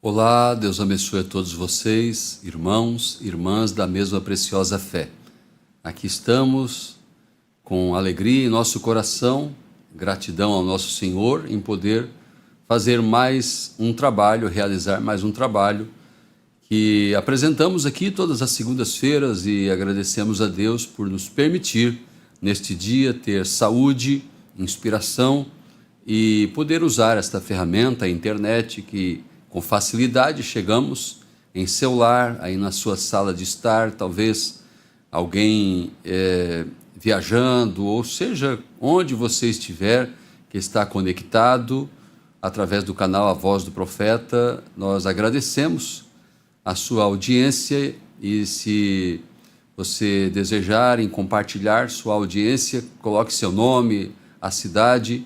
Olá, Deus abençoe a todos vocês, irmãos, irmãs da mesma preciosa fé. Aqui estamos com alegria em nosso coração, gratidão ao nosso Senhor em poder fazer mais um trabalho, realizar mais um trabalho que apresentamos aqui todas as segundas-feiras e agradecemos a Deus por nos permitir neste dia ter saúde, inspiração e poder usar esta ferramenta, a internet, que com facilidade chegamos em celular, aí na sua sala de estar, talvez alguém viajando, ou seja, onde você estiver, que está conectado através do canal A Voz do Profeta. Nós agradecemos a sua audiência e se você desejar em compartilhar sua audiência, coloque seu nome, a cidade.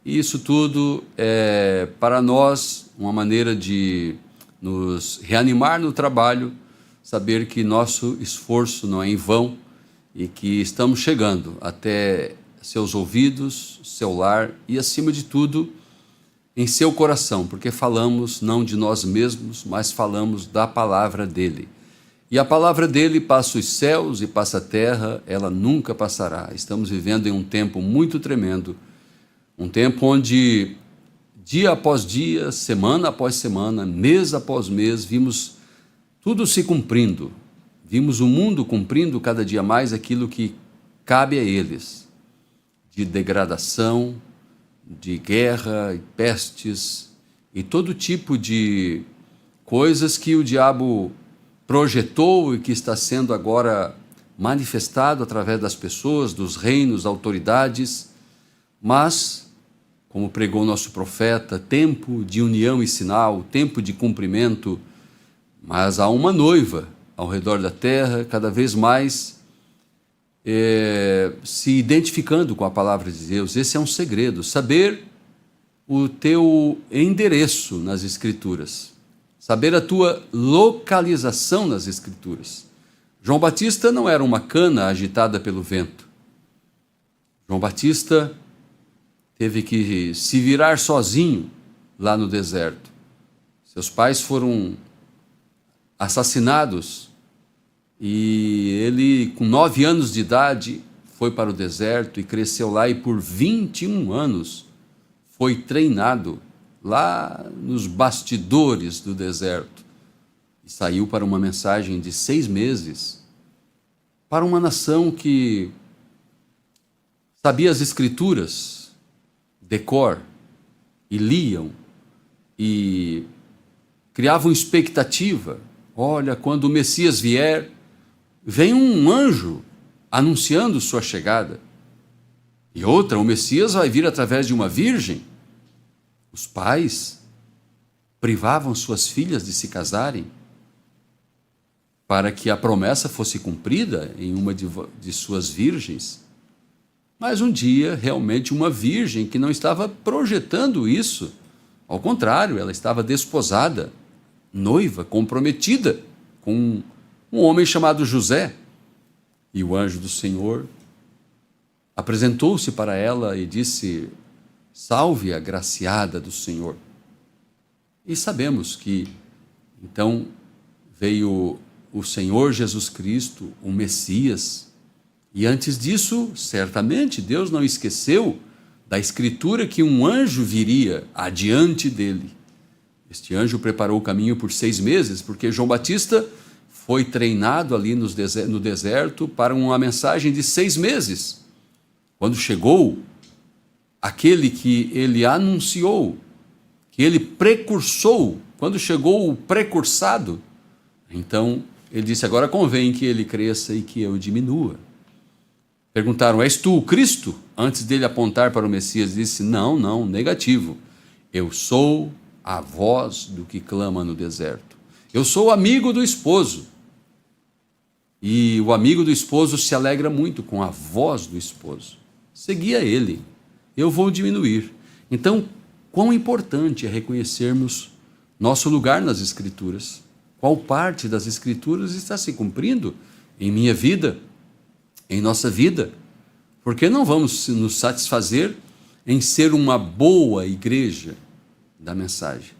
E isso tudo é para nós uma maneira de nos reanimar no trabalho, saber que nosso esforço não é em vão e que estamos chegando até seus ouvidos, seu lar e, acima de tudo, em seu coração, porque falamos não de nós mesmos, mas falamos da palavra dele. E a palavra dele passa os céus e passa a terra, ela nunca passará. Estamos vivendo em um tempo muito tremendo, um tempo onde, dia após dia, semana após semana, mês após mês, vimos tudo se cumprindo. Vimos o mundo cumprindo cada dia mais aquilo que cabe a eles, de degradação, de guerra e pestes e todo tipo de coisas que o diabo projetou e que está sendo agora manifestado através das pessoas, dos reinos, autoridades, mas, como pregou nosso profeta, tempo de união e sinal, tempo de cumprimento, mas há uma noiva ao redor da terra, cada vez mais se identificando com a palavra de Deus. Esse é um segredo, saber o teu endereço nas Escrituras, saber a tua localização nas Escrituras. João Batista não era uma cana agitada pelo vento. João Batista teve que se virar sozinho lá no deserto. Seus pais foram assassinados e ele, com 9 anos de idade, foi para o deserto e cresceu lá e por 21 anos foi treinado lá nos bastidores do deserto e saiu para uma mensagem de 6 meses para uma nação que sabia as Escrituras de cor e liam e criavam expectativa. Olha, quando o Messias vier, vem um anjo anunciando sua chegada. E outra, o Messias vai vir através de uma virgem. Os pais privavam suas filhas de se casarem para que a promessa fosse cumprida em uma de suas virgens. Mas um dia, realmente, uma virgem que não estava projetando isso. Ao contrário, ela estava desposada, noiva, comprometida com um homem chamado José. E o anjo do Senhor apresentou-se para ela e disse: salve, agraciada do Senhor. E sabemos que, então, veio o Senhor Jesus Cristo, o Messias. E antes disso, certamente, Deus não esqueceu da Escritura que um anjo viria adiante dele. Este anjo preparou o caminho por 6 meses, porque João Batista foi treinado ali no deserto para uma mensagem de 6 meses. Quando chegou aquele que ele anunciou, que ele precursou, quando chegou o precursado, então ele disse: agora convém que ele cresça e que eu diminua. Perguntaram: és tu o Cristo? Antes dele apontar para o Messias, disse: não, negativo. Eu sou a voz do que clama no deserto. Eu sou o amigo do esposo. E o amigo do esposo se alegra muito com a voz do esposo. Seguia ele. Eu vou diminuir. Então, quão importante é reconhecermos nosso lugar nas Escrituras. Qual parte das Escrituras está se cumprindo em minha vida, em nossa vida? Porque não vamos nos satisfazer em ser uma boa igreja da mensagem.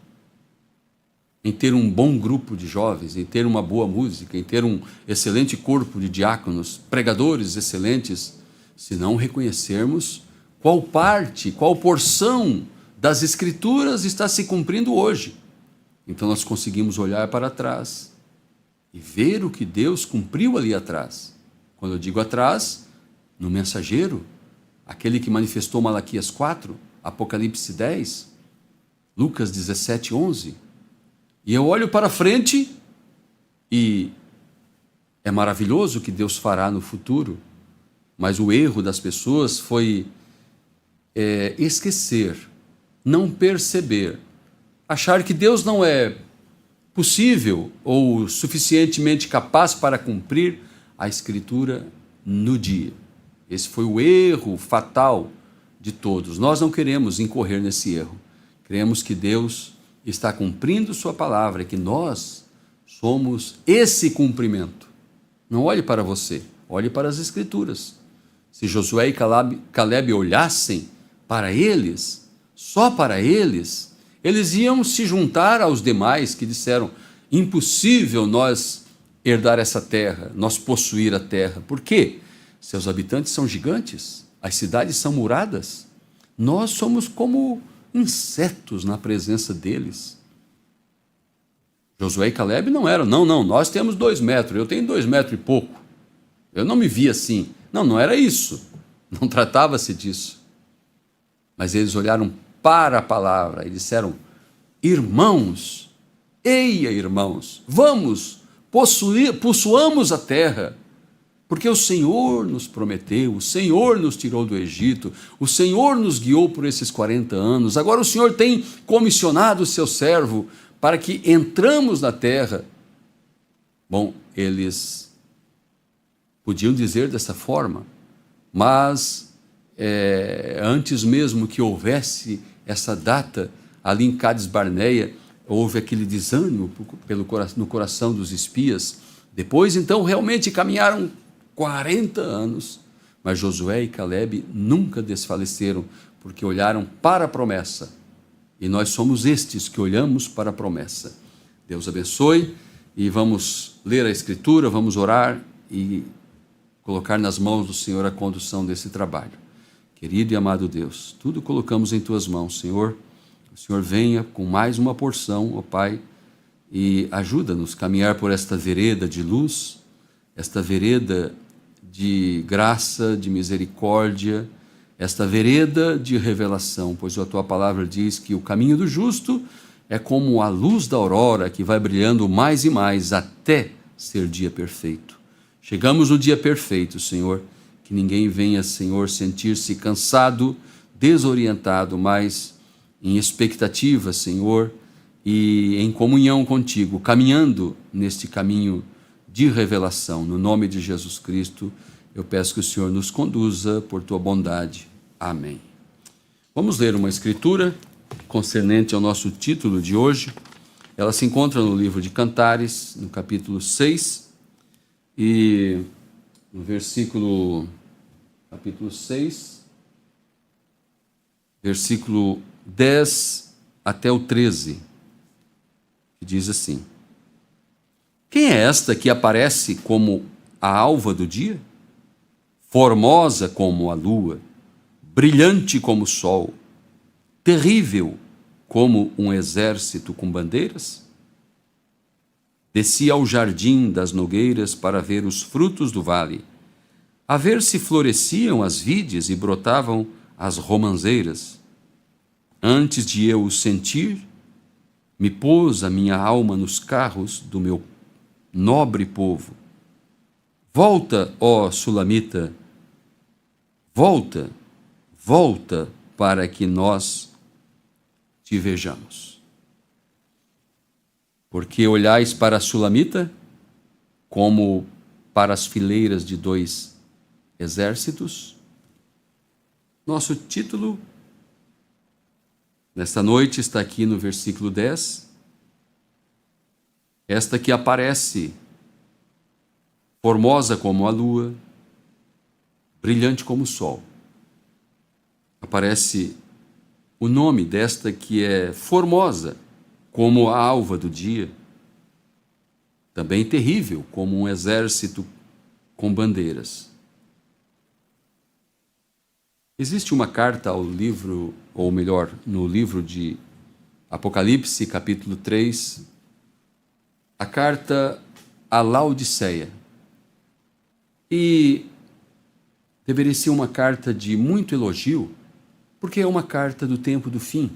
em ter um bom grupo de jovens, em ter uma boa música, em ter um excelente corpo de diáconos, pregadores excelentes, se não reconhecermos qual parte, qual porção das Escrituras está se cumprindo hoje. Então nós conseguimos olhar para trás e ver o que Deus cumpriu ali atrás. Quando eu digo atrás, no mensageiro, aquele que manifestou Malaquias 4, Apocalipse 10, Lucas 17, 11. E eu olho para frente e é maravilhoso o que Deus fará no futuro, mas o erro das pessoas foi esquecer, não perceber, achar que Deus não é possível ou suficientemente capaz para cumprir a Escritura no dia. Esse foi o erro fatal de todos. Nós não queremos incorrer nesse erro. Queremos que Deus está cumprindo sua palavra e que nós somos esse cumprimento. Não olhe para você, olhe para as Escrituras. Se Josué e Caleb olhassem para eles, só para eles, eles iam se juntar aos demais que disseram: impossível nós herdar essa terra, nós possuir a terra. Por quê? Seus habitantes são gigantes, as cidades são muradas, nós somos como insetos na presença deles. Josué e Caleb não eram, não, nós temos 2 metros, eu tenho 2 metros e pouco, eu não me vi assim. Não era isso, não tratava-se disso. Mas eles olharam para a palavra e disseram: irmãos, eia irmãos, vamos, possuamos a terra, porque o Senhor nos prometeu, o Senhor nos tirou do Egito, o Senhor nos guiou por esses 40 anos, agora o Senhor tem comissionado o seu servo para que entramos na terra. Bom, eles podiam dizer dessa forma, mas antes mesmo que houvesse essa data, ali em Cades Barneia, houve aquele desânimo no coração dos espias. Depois, então, realmente caminharam 40 anos, mas Josué e Caleb nunca desfaleceram, porque olharam para a promessa. E nós somos estes que olhamos para a promessa. Deus abençoe, e vamos ler a Escritura, vamos orar e colocar nas mãos do Senhor a condução desse trabalho. Querido e amado Deus, tudo colocamos em Tuas mãos, Senhor. O Senhor venha com mais uma porção, ó Pai, e ajuda-nos a caminhar por esta vereda de luz, esta vereda de graça, de misericórdia, esta vereda de revelação, pois a Tua palavra diz que o caminho do justo é como a luz da aurora que vai brilhando mais e mais até ser dia perfeito. Chegamos no dia perfeito, Senhor, que ninguém venha, Senhor, sentir-se cansado, desorientado, mas em expectativa, Senhor, e em comunhão contigo, caminhando neste caminho de revelação. No nome de Jesus Cristo, eu peço que o Senhor nos conduza por tua bondade. Amém. Vamos ler uma escritura concernente ao nosso título de hoje. Ela se encontra no livro de Cantares, no capítulo 6, e no capítulo 6, versículo 10 até o 13, que diz assim: quem é esta que aparece como a alva do dia? Formosa como a lua, brilhante como o sol, terrível como um exército com bandeiras? Desci ao jardim das nogueiras para ver os frutos do vale, a ver se floresciam as vides e brotavam as romãzeiras. Antes de eu o sentir, me pôs a minha alma nos carros do meu nobre povo. Volta, ó Sulamita, volta, volta para que nós te vejamos. Porque olhais para a Sulamita como para as fileiras de 2 exércitos? Nosso título nesta noite está aqui no versículo 10. Esta que aparece formosa como a lua, brilhante como o sol. Aparece o nome desta que é formosa como a alva do dia, também terrível, como um exército com bandeiras. Existe uma carta ao livro, ou melhor, no livro de Apocalipse, capítulo 3, a carta a Laodiceia. E deveria ser uma carta de muito elogio, porque é uma carta do tempo do fim.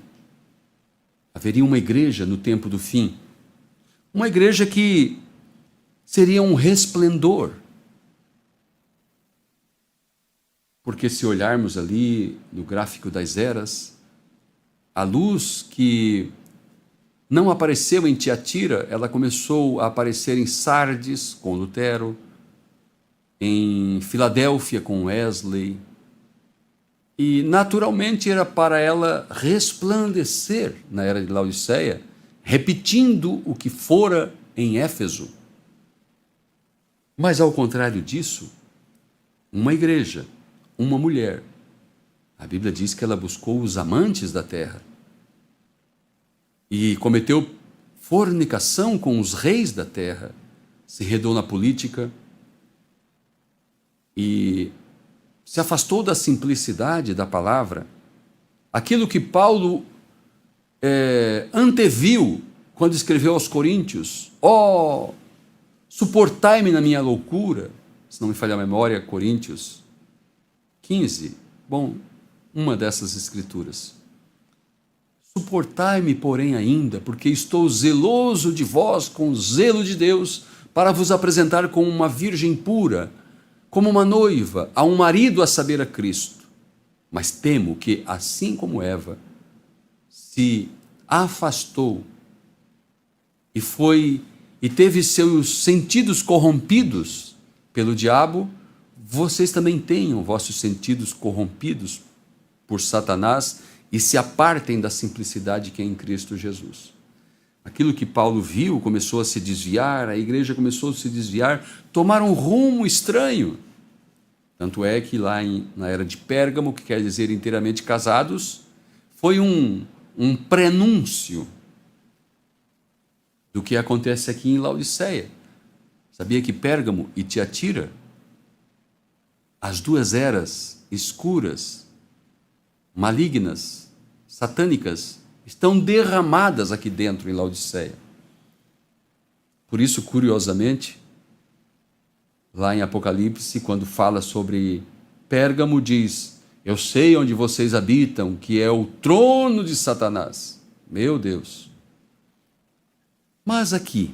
Haveria uma igreja no tempo do fim, uma igreja que seria um resplendor. Porque se olharmos ali no gráfico das eras, a luz que não apareceu em Tiatira, ela começou a aparecer em Sardes, com Lutero, em Filadélfia, com Wesley, e naturalmente era para ela resplandecer na era de Laodiceia, repetindo o que fora em Éfeso. Mas ao contrário disso, uma igreja, uma mulher, a Bíblia diz que ela buscou os amantes da terra e cometeu fornicação com os reis da terra, se enredou na política e se afastou da simplicidade da palavra. Aquilo que Paulo anteviu quando escreveu aos Coríntios: suportai-me na minha loucura, se não me falha a memória, Coríntios 15, uma dessas escrituras. Suportai-me, porém, ainda, porque estou zeloso de vós com o zelo de Deus, para vos apresentar como uma virgem pura, como uma noiva, a um marido, a saber, a Cristo. Mas temo que, assim como Eva se afastou e teve seus sentidos corrompidos pelo diabo, vocês também tenham vossos sentidos corrompidos por Satanás e se apartem da simplicidade que é em Cristo Jesus. Aquilo que Paulo viu começou a se desviar, a igreja começou a se desviar, tomaram um rumo estranho. Tanto é que lá na era de Pérgamo, que quer dizer inteiramente casados, foi um prenúncio do que acontece aqui em Laodiceia. Sabia que Pérgamo e Tiatira, as duas eras escuras, malignas, satânicas, estão derramadas aqui dentro em Laodiceia. Por isso, curiosamente, lá em Apocalipse, quando fala sobre Pérgamo, diz: eu sei onde vocês habitam, que é o trono de Satanás. Meu Deus! Mas aqui,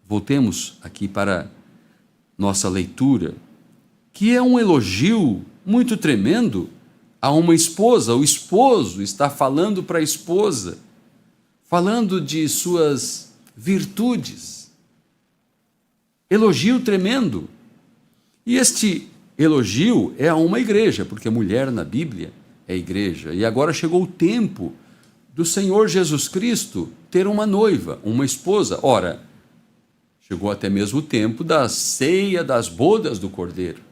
voltemos aqui para nossa leitura, que é um elogio muito tremendo a uma esposa. O esposo está falando para a esposa, falando de suas virtudes. Elogio tremendo. E este elogio é a uma igreja, porque mulher na Bíblia é igreja. E agora chegou o tempo do Senhor Jesus Cristo ter uma noiva, uma esposa. Ora, chegou até mesmo o tempo da ceia das bodas do Cordeiro.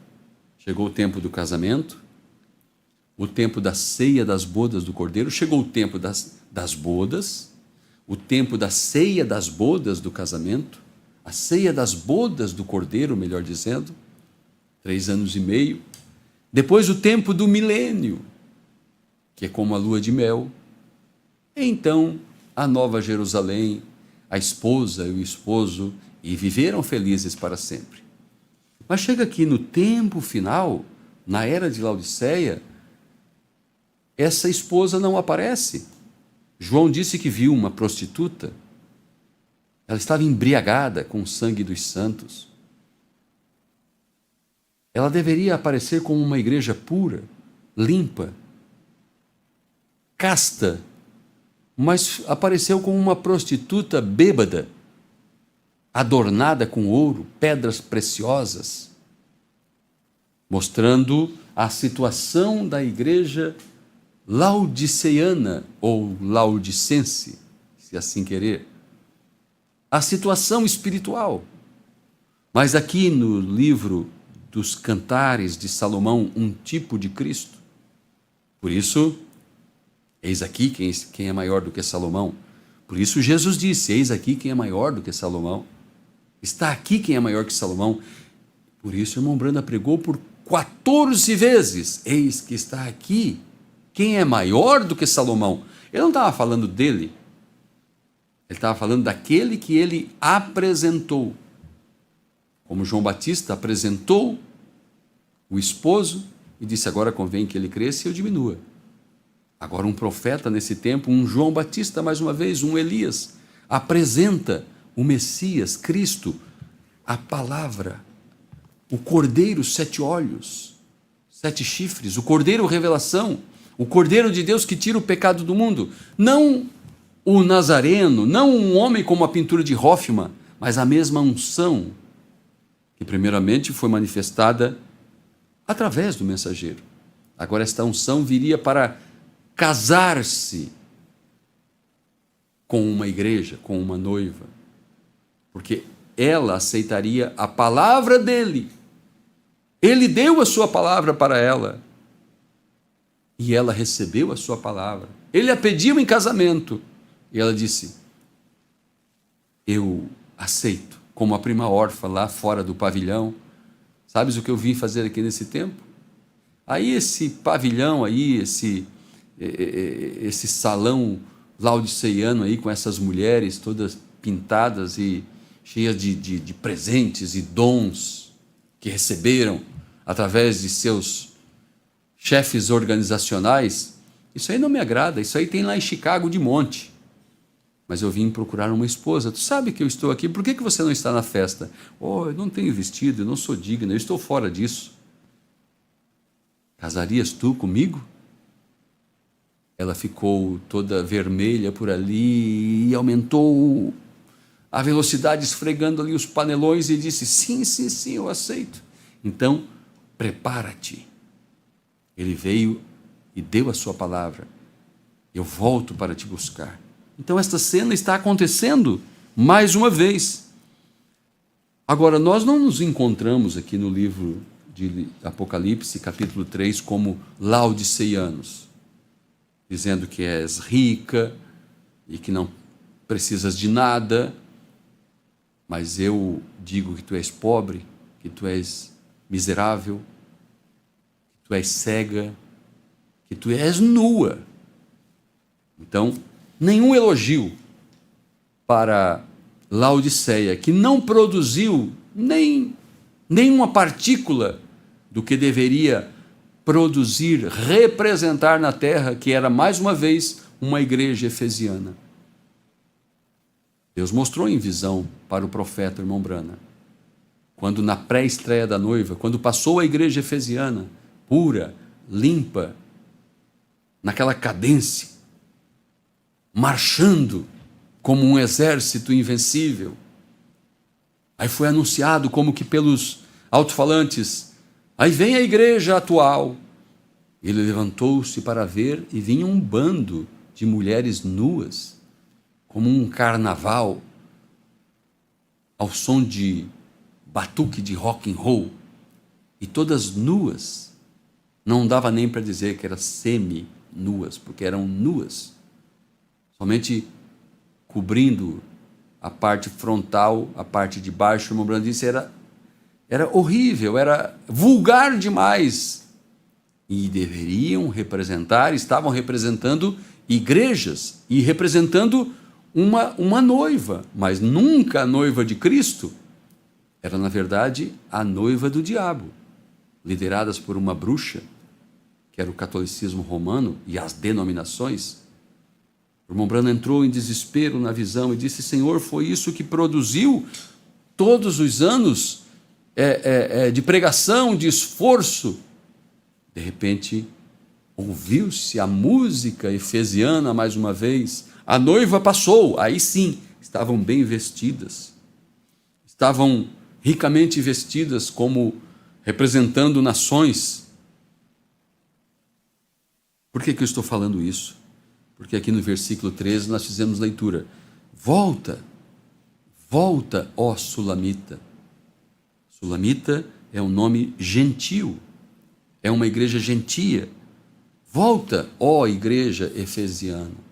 Chegou o tempo do casamento, o tempo da ceia das bodas do Cordeiro, chegou o tempo das bodas, o tempo da ceia das bodas do casamento, a ceia das bodas do Cordeiro, melhor dizendo, 3 anos e meio. Depois o tempo do milênio, que é como a lua de mel. Então, a nova Jerusalém, a esposa e o esposo, e viveram felizes para sempre. Mas chega aqui no tempo final, na era de Laodiceia, essa esposa não aparece. João disse que viu uma prostituta. Ela estava embriagada com o sangue dos santos. Ela deveria aparecer como uma igreja pura, limpa, casta, mas apareceu como uma prostituta bêbada, adornada com ouro, pedras preciosas, mostrando a situação da igreja laodiceana ou laodicense, se assim querer, a situação espiritual. Mas aqui no livro dos Cantares de Salomão, um tipo de Cristo. Por isso, eis aqui quem é maior do que Salomão, Por isso Jesus disse: eis aqui quem é maior do que Salomão. Está aqui quem é maior que Salomão. Por isso o irmão Branda pregou por 14 vezes: eis que está aqui quem é maior do que Salomão. Ele não estava falando dele, ele estava falando daquele que ele apresentou. Como João Batista apresentou o esposo e disse: agora convém que ele cresça e eu diminua. Agora um profeta nesse tempo, um João Batista mais uma vez, um Elias, apresenta o Messias, Cristo, a palavra, o Cordeiro 7 olhos, 7 chifres, o Cordeiro revelação, o Cordeiro de Deus que tira o pecado do mundo. Não o Nazareno, não um homem como a pintura de Hoffmann, mas a mesma unção que primeiramente foi manifestada através do mensageiro. Agora esta unção viria para casar-se com uma igreja, com uma noiva, porque ela aceitaria a palavra dele. Ele deu a sua palavra para ela e ela recebeu a sua palavra. Ele a pediu em casamento e ela disse: eu aceito, como a prima órfã lá fora do pavilhão. Sabes o que eu vim fazer aqui nesse tempo? Aí esse pavilhão aí, esse salão laodiceiano aí, com essas mulheres todas pintadas e cheias de presentes e dons que receberam através de seus chefes organizacionais, isso aí não me agrada. Isso aí tem lá em Chicago de monte. Mas eu vim procurar uma esposa. Tu sabe que eu estou aqui, por que você não está na festa? Oh, eu não tenho vestido, eu não sou digna, eu estou fora disso. Casarias tu comigo? Ela ficou toda vermelha por ali e aumentou a velocidade, esfregando ali os panelões, e disse: sim, sim, sim, eu aceito. Então, prepara-te. Ele veio e deu a sua palavra. Eu volto para te buscar. Então esta cena está acontecendo mais uma vez. Agora, nós não nos encontramos aqui no livro de Apocalipse, capítulo 3, como laodiceianos, dizendo que és rica e que não precisas de nada, mas eu digo que tu és pobre, que tu és miserável, que tu és cega, que tu és nua. Então, nenhum elogio para Laodiceia, que não produziu nenhuma partícula do que deveria produzir, representar na terra, que era mais uma vez uma igreja efesiana. Deus mostrou em visão para o profeta irmão Brana, quando na pré-estreia da noiva, quando passou a igreja efesiana, pura, limpa, naquela cadência, marchando como um exército invencível. Aí foi anunciado como que pelos alto-falantes: aí vem a igreja atual. Ele levantou-se para ver e vinha um bando de mulheres nuas, como um carnaval, ao som de batuque de rock and roll, e todas nuas. Não dava nem para dizer que eram semi-nuas, porque eram nuas, somente cobrindo a parte frontal, a parte de baixo. O irmão Brando disse, era horrível, era vulgar demais. E estavam representando igrejas e representando uma noiva, mas nunca a noiva de Cristo. Era, na verdade, a noiva do diabo, lideradas por uma bruxa, que era o catolicismo romano e as denominações. O irmão Brando entrou em desespero na visão e disse: Senhor, foi isso que produziu todos os anos de pregação, de esforço. De repente, ouviu-se a música efesiana mais uma vez. A noiva passou, aí sim, estavam bem vestidas, estavam ricamente vestidas, como representando nações. Por que eu estou falando isso? Porque aqui no versículo 13 nós fizemos leitura: volta, volta, ó Sulamita. Sulamita é um nome gentil, é uma igreja gentia. Volta, ó igreja efesiana.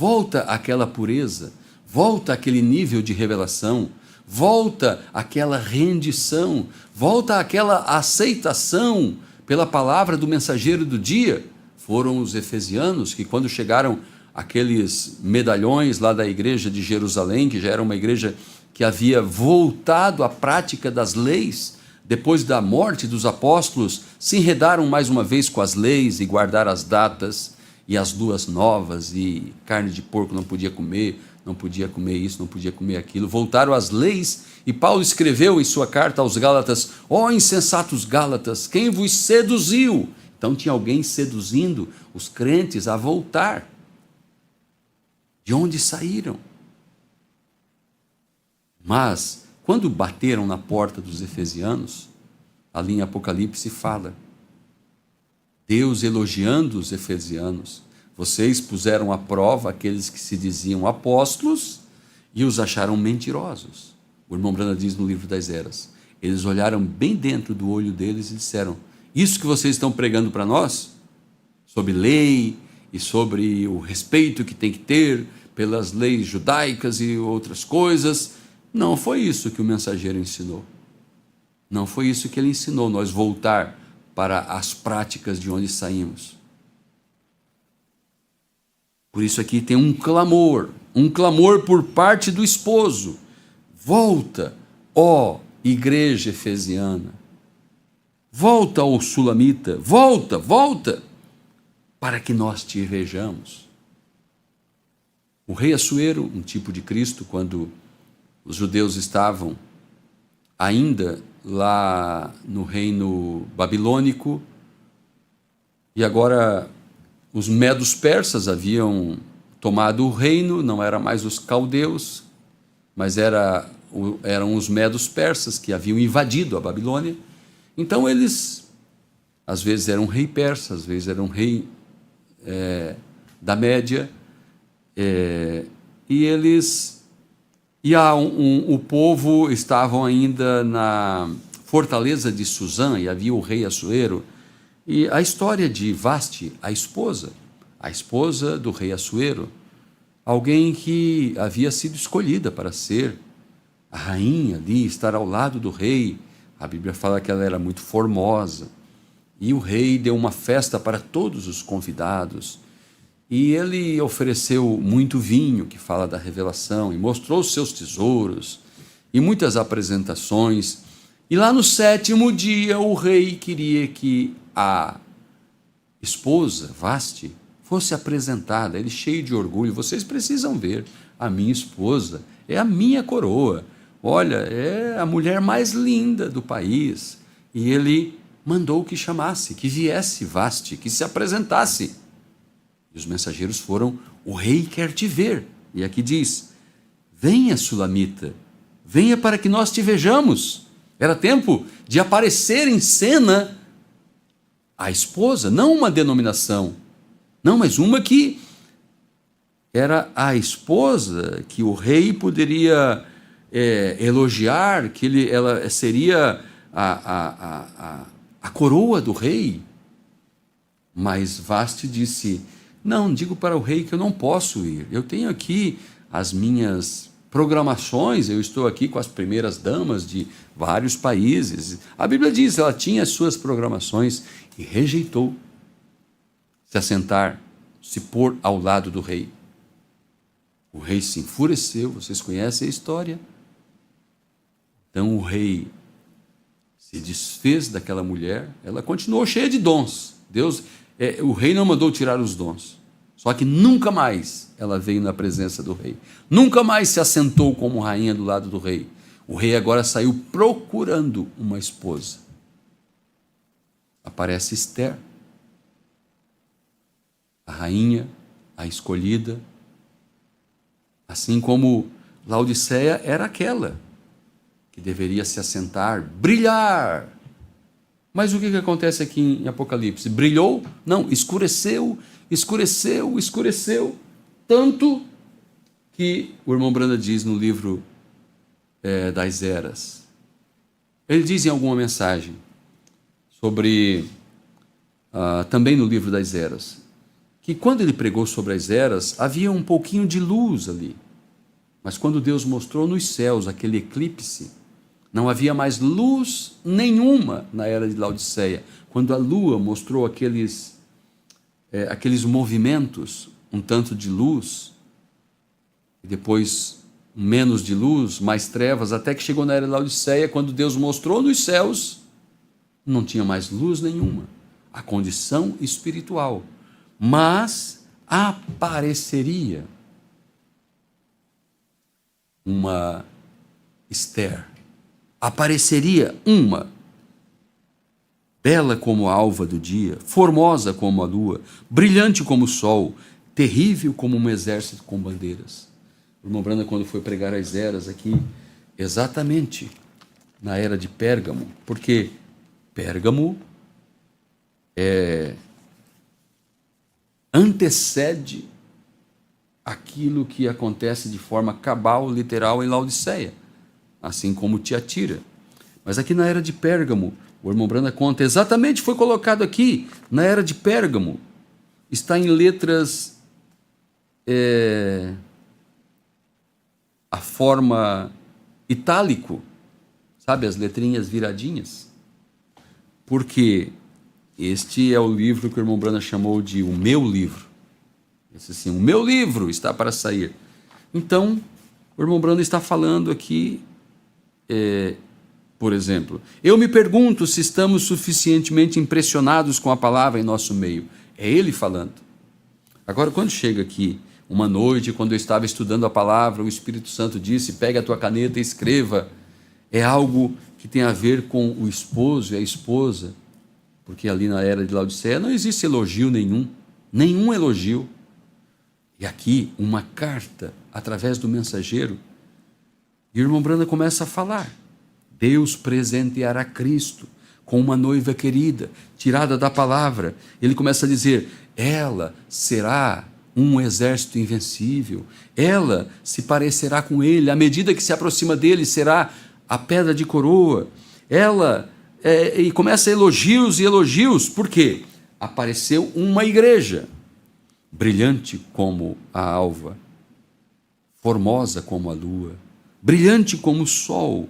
volta àquela pureza, volta àquele nível de revelação, volta àquela rendição, volta àquela aceitação pela palavra do mensageiro do dia. Foram os efesianos que, quando chegaram aqueles medalhões lá da igreja de Jerusalém, que já era uma igreja que havia voltado à prática das leis, depois da morte dos apóstolos, se enredaram mais uma vez com as leis e guardaram as datas e as luas novas, e carne de porco não podia comer isso, não podia comer aquilo, voltaram às leis, e Paulo escreveu em sua carta aos Gálatas: ó insensatos Gálatas, quem vos seduziu? Então tinha alguém seduzindo os crentes a voltar. De onde saíram? Mas, quando bateram na porta dos efesianos, ali em Apocalipse fala, Deus elogiando os efesianos: vocês puseram à prova aqueles que se diziam apóstolos e os acharam mentirosos. O irmão Branham diz no livro das Eras, eles olharam bem dentro do olho deles e disseram: isso que vocês estão pregando para nós, sobre lei e sobre o respeito que tem que ter pelas leis judaicas e outras coisas, não foi isso que o mensageiro ensinou. Não foi isso que ele ensinou, nós voltar para as práticas de onde saímos. Por isso aqui tem um clamor por parte do esposo: volta, ó igreja efesiana, volta, ó sulamita, volta, para que nós te vejamos. O rei Assuero, um tipo de Cristo, quando os judeus estavam ainda lá no reino babilônico, e agora os medos persas haviam tomado o reino, não era mais os caldeus, mas eram os medos persas que haviam invadido a Babilônia. Então eles, às vezes era um rei persa, às vezes era um rei da Média, e eles, o povo estavam ainda na fortaleza de Suzã, e havia o rei Assuero. E a história de Vasti, a esposa do rei Assuero, alguém que havia sido escolhida para ser a rainha ali, estar ao lado do rei. A Bíblia fala que ela era muito formosa, e o rei deu uma festa para todos os convidados, e ele ofereceu muito vinho, que fala da revelação, e mostrou os seus tesouros, e muitas apresentações. E lá no 7º dia, o rei queria que a esposa, Vasti, fosse apresentada. Ele, cheio de orgulho: vocês precisam ver, a minha esposa é a minha coroa, olha, é a mulher mais linda do país. E ele mandou que chamasse, que viesse Vasti, que se apresentasse. E os mensageiros foram: o rei quer te ver. E aqui diz: venha, sulamita, venha para que nós te vejamos. Era tempo de aparecer em cena a esposa, não uma denominação, não, mas uma que era a esposa que o rei poderia elogiar, que ela seria a coroa do rei. Mas Vasti disse: não, digo para o rei que eu não posso ir, eu tenho aqui as minhas programações, eu estou aqui com as primeiras damas de vários países. A Bíblia diz, ela tinha as suas programações, e rejeitou se assentar, se pôr ao lado do rei. O rei se enfureceu, vocês conhecem a história. Então o rei se desfez daquela mulher, ela continuou cheia de dons. O rei não mandou tirar os dons, só que nunca mais ela veio na presença do rei, nunca mais se assentou como rainha do lado do rei. O rei agora saiu procurando uma esposa. Aparece Esther, a rainha, a escolhida, assim como Laodiceia era aquela que deveria se assentar, brilhar. Mas o que acontece aqui em Apocalipse? Brilhou? Não, escureceu, tanto que o irmão Branda diz no livro das Eras. Ele diz em alguma mensagem sobre, também no livro das Eras, que quando ele pregou sobre as eras, havia um pouquinho de luz ali. Mas quando Deus mostrou nos céus aquele eclipse, não havia mais luz nenhuma na era de Laodiceia. Quando a lua mostrou aqueles movimentos, um tanto de luz, e depois menos de luz, mais trevas, até que chegou na era de Laodiceia, quando Deus mostrou nos céus, não tinha mais luz nenhuma. A condição espiritual. Mas apareceria uma Esther, apareceria uma, bela como a alva do dia, formosa como a lua, brilhante como o sol, terrível como um exército com bandeiras. O irmão Branda, quando foi pregar as eras aqui, exatamente na era de Pérgamo, porque Pérgamo antecede aquilo que acontece de forma cabal, literal, em Laodiceia, assim como Tiatira. Mas aqui na era de Pérgamo, o irmão Branda conta, exatamente foi colocado aqui, na era de Pérgamo, está em letras, a forma itálico, sabe, as letrinhas viradinhas, porque este é o livro que o irmão Branda chamou de o meu livro. Disse assim, o meu livro está para sair. Então, o irmão Branda está falando aqui, por exemplo, eu me pergunto se estamos suficientemente impressionados com a palavra em nosso meio. É ele falando. Agora, quando chega aqui, uma noite, quando eu estava estudando a palavra, o Espírito Santo disse, pega a tua caneta e escreva. É algo que tem a ver com o esposo e a esposa, porque ali na era de Laodiceia não existe elogio nenhum elogio. E aqui, uma carta, através do mensageiro, e o irmão Branda começa a falar, Deus presenteará Cristo com uma noiva querida, tirada da palavra. Ele começa a dizer, ela será um exército invencível, ela se parecerá com ele, à medida que se aproxima dele, será a pedra de coroa, e começa elogios e elogios, por quê? Apareceu uma igreja, brilhante como a alva, formosa como a lua, brilhante como o sol,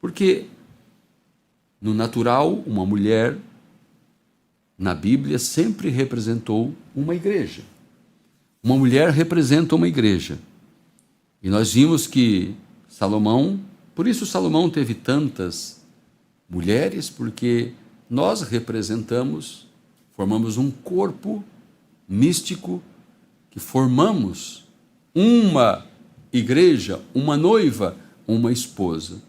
porque no natural, uma mulher, na Bíblia, sempre representou uma igreja. Uma mulher representa uma igreja. E nós vimos que Salomão, por isso Salomão teve tantas mulheres, porque nós formamos um corpo místico, que formamos uma igreja, uma noiva, uma esposa.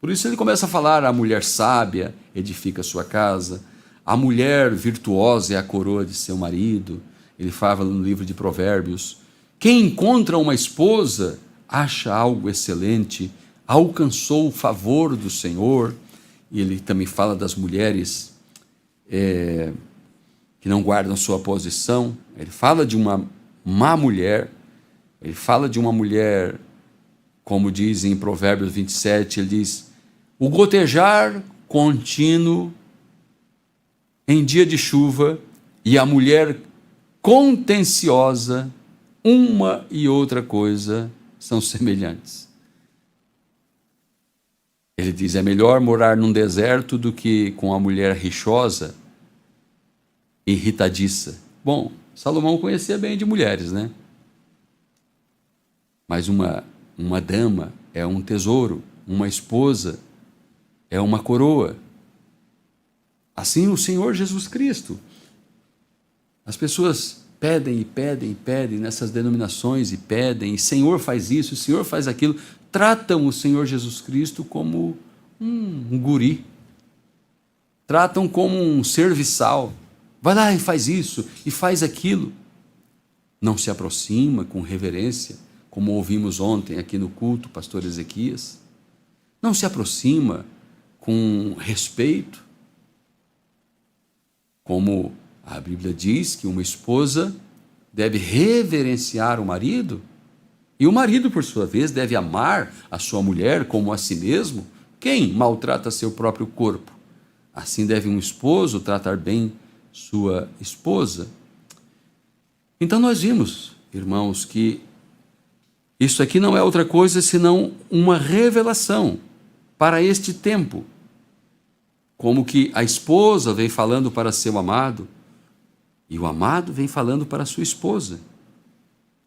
Por isso ele começa a falar, a mulher sábia edifica sua casa, a mulher virtuosa é a coroa de seu marido. Ele fala no livro de Provérbios, quem encontra uma esposa acha algo excelente, alcançou o favor do Senhor. E ele também fala das mulheres que não guardam sua posição. Ele fala de uma má mulher, ele fala de uma mulher, como diz em Provérbios 27, ele diz, o gotejar contínuo em dia de chuva e a mulher contenciosa, uma e outra coisa são semelhantes. Ele diz, é melhor morar num deserto do que com a mulher rixosa, irritadiça. Bom, Salomão conhecia bem de mulheres, né? Mas uma dama é um tesouro, uma esposa é uma coroa. Assim o Senhor Jesus Cristo. As pessoas pedem e pedem e pedem nessas denominações e pedem, e Senhor faz isso, o Senhor faz aquilo, tratam o Senhor Jesus Cristo como um guri, tratam como um serviçal, vai lá e faz isso e faz aquilo, não se aproxima com reverência, como ouvimos ontem aqui no culto, pastor Ezequias, não se aproxima com respeito, como a Bíblia diz que uma esposa deve reverenciar o marido, e o marido, por sua vez, deve amar a sua mulher como a si mesmo. Quem maltrata seu próprio corpo? Assim deve um esposo tratar bem sua esposa. Então nós vimos, irmãos, que isso aqui não é outra coisa senão uma revelação para este tempo. Como que a esposa vem falando para seu amado e o amado vem falando para sua esposa.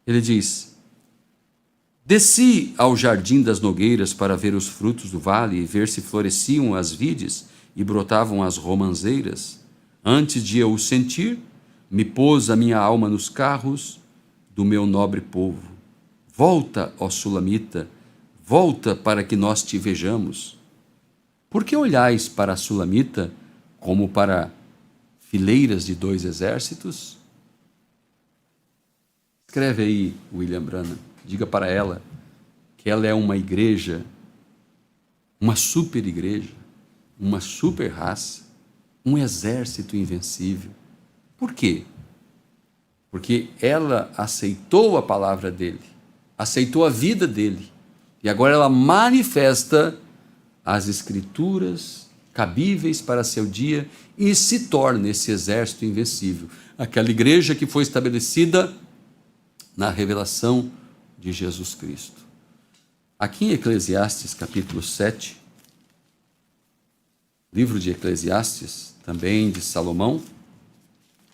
Ele diz: desci ao jardim das nogueiras para ver os frutos do vale e ver se floresciam as vides e brotavam as romanzeiras. Antes de eu o sentir, me pôs a minha alma nos carros do meu nobre povo. Volta, ó Sulamita, volta para que nós te vejamos. Por que olhais para a Sulamita como para fileiras de 2 exércitos? Escreve aí, William Branham, diga para ela que ela é uma igreja, uma super igreja, uma super raça, um exército invencível. Por quê? Porque ela aceitou a palavra dele, aceitou a vida dele, e agora ela manifesta as escrituras cabíveis para seu dia e se torna esse exército invencível, aquela igreja que foi estabelecida na revelação de Jesus Cristo. Aqui em Eclesiastes capítulo 7, livro de Eclesiastes, também de Salomão,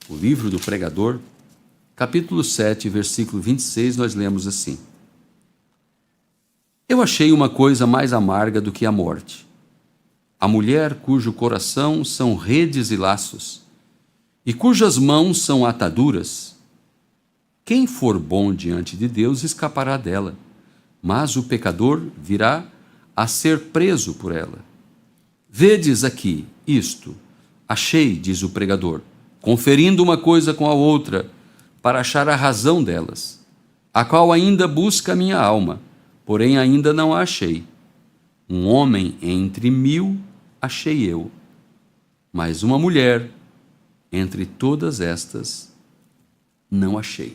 o livro do pregador, capítulo 7, versículo 26, nós lemos assim: eu achei uma coisa mais amarga do que a morte, a mulher cujo coração são redes e laços, e cujas mãos são ataduras. Quem for bom diante de Deus escapará dela, mas o pecador virá a ser preso por ela. Vedes aqui isto, achei, diz o pregador, conferindo uma coisa com a outra, para achar a razão delas, a qual ainda busca a minha alma, porém ainda não a achei. Um homem entre 1000 achei eu, mas uma mulher entre todas estas não achei.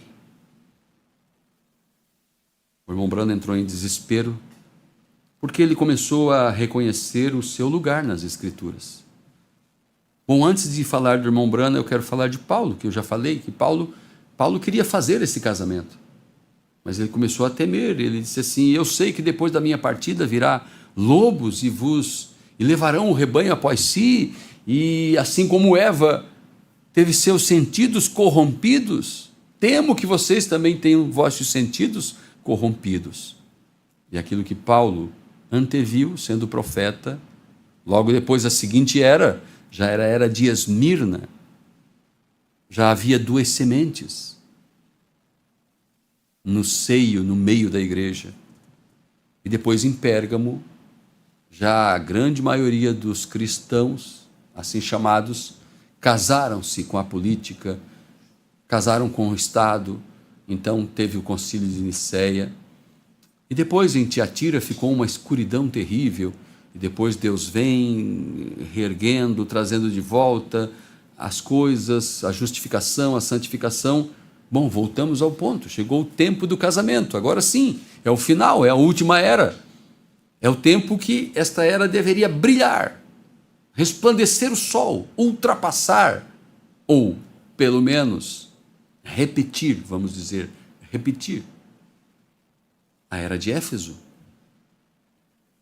O irmão Branham entrou em desespero, porque ele começou a reconhecer o seu lugar nas Escrituras. Bom, antes de falar do irmão Branham, eu quero falar de Paulo, que eu já falei, que Paulo queria fazer esse casamento, mas ele começou a temer. Ele disse assim: eu sei que depois da minha partida virá lobos e levarão o rebanho após si, e assim como Eva teve seus sentidos corrompidos, temo que vocês também tenham vossos sentidos corrompidos. E aquilo que Paulo anteviu, sendo profeta, logo depois a seguinte era, já era a era de Esmirna, já havia 2 sementes no seio, no meio da igreja. E depois em Pérgamo, já a grande maioria dos cristãos, assim chamados, casaram-se com a política, casaram com o Estado. Então teve o concílio de Nicéia, e depois em Tiatira ficou uma escuridão terrível, e depois Deus vem reerguendo, trazendo de volta as coisas, a justificação, a santificação. Bom, voltamos ao ponto, chegou o tempo do casamento, agora sim, é o final, é a última era, é o tempo que esta era deveria brilhar, resplandecer o sol, ultrapassar, ou pelo menos repetir, vamos dizer, repetir a era de Éfeso,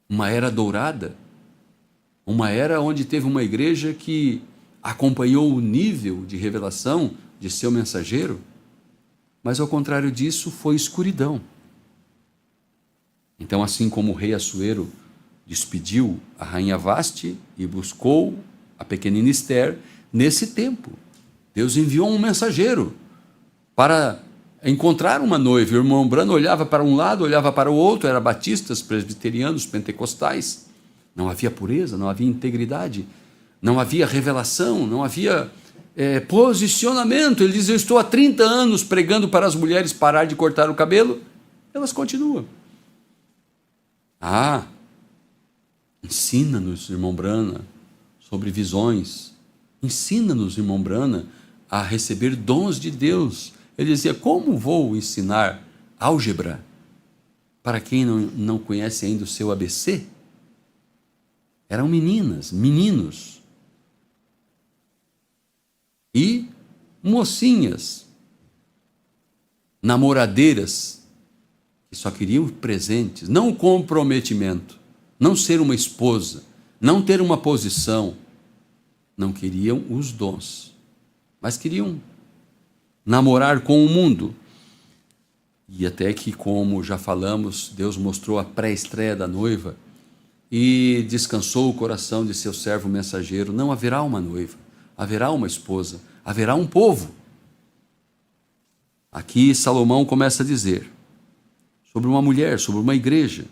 uma era dourada, uma era onde teve uma igreja que acompanhou o nível de revelação de seu mensageiro, mas ao contrário disso foi escuridão. Então, assim como o rei Assuero despediu a rainha Vaste e buscou a pequenina Esther, nesse tempo Deus enviou um mensageiro para encontrar uma noiva. O irmão Branham olhava para um lado, olhava para o outro, eram batistas, presbiterianos, pentecostais. Não havia pureza, não havia integridade, não havia revelação, não havia posicionamento. Ele diz: eu estou há 30 anos pregando para as mulheres parar de cortar o cabelo. Elas continuam. Ensina-nos, irmão Branham, sobre visões. Ensina-nos, irmão Branham, a receber dons de Deus. Ele dizia: como vou ensinar álgebra para quem não conhece ainda o seu ABC? Eram meninas, meninos e mocinhas namoradeiras que só queriam presentes, não o comprometimento, não ser uma esposa, não ter uma posição, não queriam os dons, mas queriam namorar com o mundo. E até que, como já falamos, Deus mostrou a pré-estreia da noiva e descansou o coração de seu servo mensageiro. Não haverá uma noiva, haverá uma esposa, haverá um povo. Aqui Salomão começa a dizer sobre uma mulher, sobre uma igreja,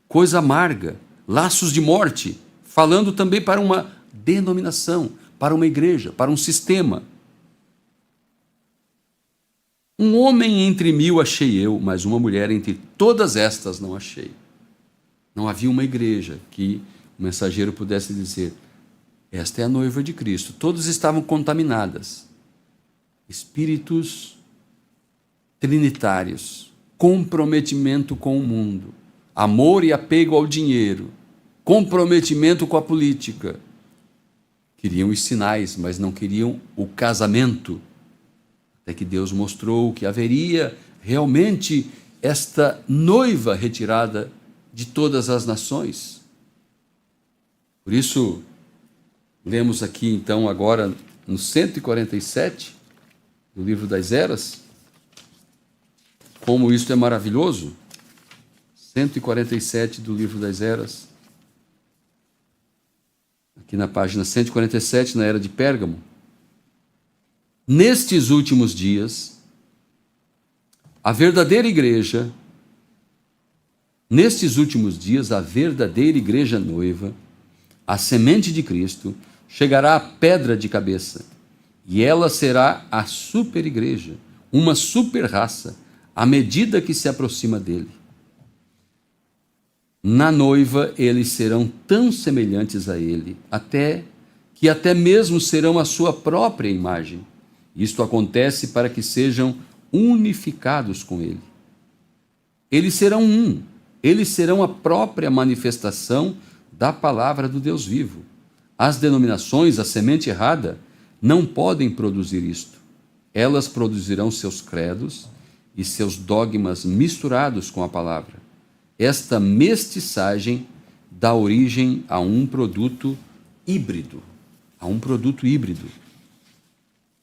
coisa amarga, laços de morte, falando também para uma denominação, para uma igreja, para um sistema. Um homem entre 1000 achei eu, mas uma mulher entre todas estas não achei. Não havia uma igreja que o mensageiro pudesse dizer: esta é a noiva de Cristo. Todas estavam contaminadas. Espíritos trinitários, comprometimento com o mundo, amor e apego ao dinheiro, comprometimento com a política. Queriam os sinais, mas não queriam o casamento. Até que Deus mostrou que haveria realmente esta noiva retirada de todas as nações. Por isso, lemos aqui então agora no 147 do livro das Eras, como isso é maravilhoso. 147 do livro das Eras, aqui na página 147, na era de Pérgamo. Nestes últimos dias, a verdadeira igreja noiva, a semente de Cristo, chegará à pedra de cabeça, e ela será a super igreja, uma super raça, à medida que se aproxima dele. Na noiva eles serão tão semelhantes a ele, que até mesmo serão a sua própria imagem. Isto acontece para que sejam unificados com ele. Eles serão um, eles serão a própria manifestação da palavra do Deus vivo. As denominações, a semente errada, não podem produzir isto. Elas produzirão seus credos e seus dogmas misturados com a palavra. Esta mestiçagem dá origem a um produto híbrido.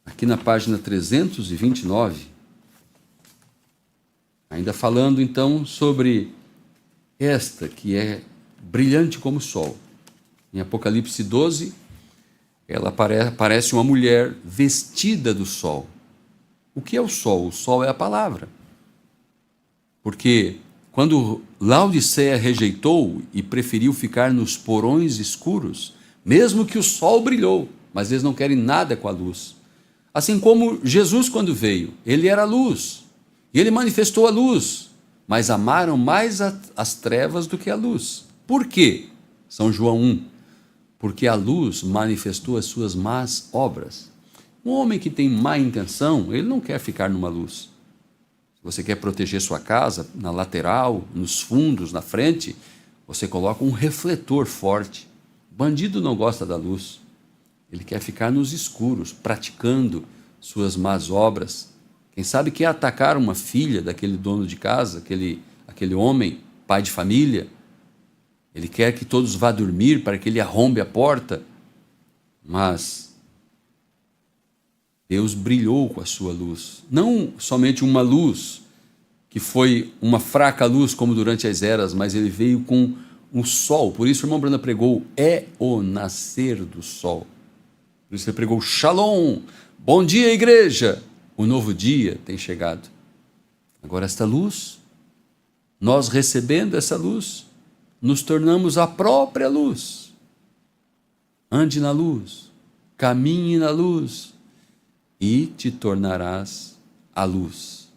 Aqui na página 329, ainda falando então sobre esta que é brilhante como o sol. Em Apocalipse 12, ela parece uma mulher vestida do sol. O que é o sol? O sol é a palavra. Porque quando Laodiceia rejeitou e preferiu ficar nos porões escuros, mesmo que o sol brilhou, mas eles não querem nada com a luz. Assim como Jesus, quando veio, ele era a luz, e ele manifestou a luz, mas amaram mais as trevas do que a luz. Por quê? São João 1. Porque a luz manifestou as suas más obras. Um homem que tem má intenção, ele não quer ficar numa luz. Se você quer proteger sua casa, na lateral, nos fundos, na frente, você coloca um refletor forte. Bandido não gosta da luz. Ele quer ficar nos escuros, praticando suas más obras. Quem sabe quer atacar uma filha daquele dono de casa, aquele homem, pai de família. Ele quer que todos vá dormir para que ele arrombe a porta. Mas Deus brilhou com a sua luz. Não somente uma luz, que foi uma fraca luz como durante as eras, mas ele veio com um sol. Por isso o irmão Branda pregou, é o nascer do sol. Por isso ele pregou, Shalom, bom dia igreja, o novo dia tem chegado. Agora esta luz, nós recebendo essa luz, nos tornamos a própria luz. Ande na luz, caminhe na luz e te tornarás a luz.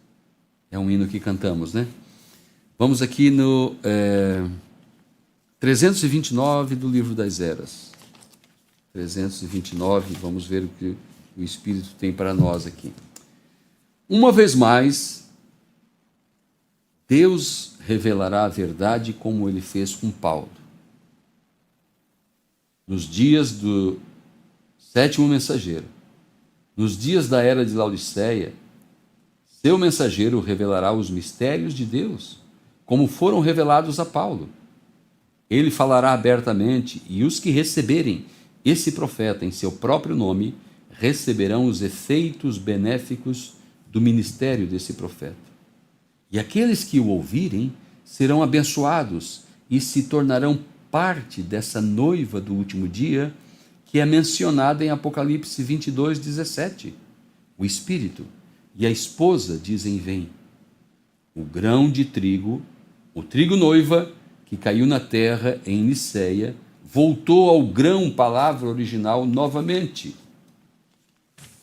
É um hino que cantamos, né? Vamos aqui no 329 do livro das Eras. 329, vamos ver o que o Espírito tem para nós aqui. Uma vez mais, Deus revelará a verdade como ele fez com Paulo. Nos dias do sétimo mensageiro, nos dias da era de Laodiceia, Seu mensageiro revelará os mistérios de Deus, como foram revelados a Paulo. Ele falará abertamente, e os que receberem esse profeta em seu próprio nome receberão os efeitos benéficos do ministério desse profeta. E aqueles que o ouvirem serão abençoados e se tornarão parte dessa noiva do último dia, que é mencionada em Apocalipse 22:17. O Espírito e a esposa dizem: vem. O grão de trigo, o trigo noiva, que caiu na terra em Niceia, voltou ao grão, palavra original, novamente.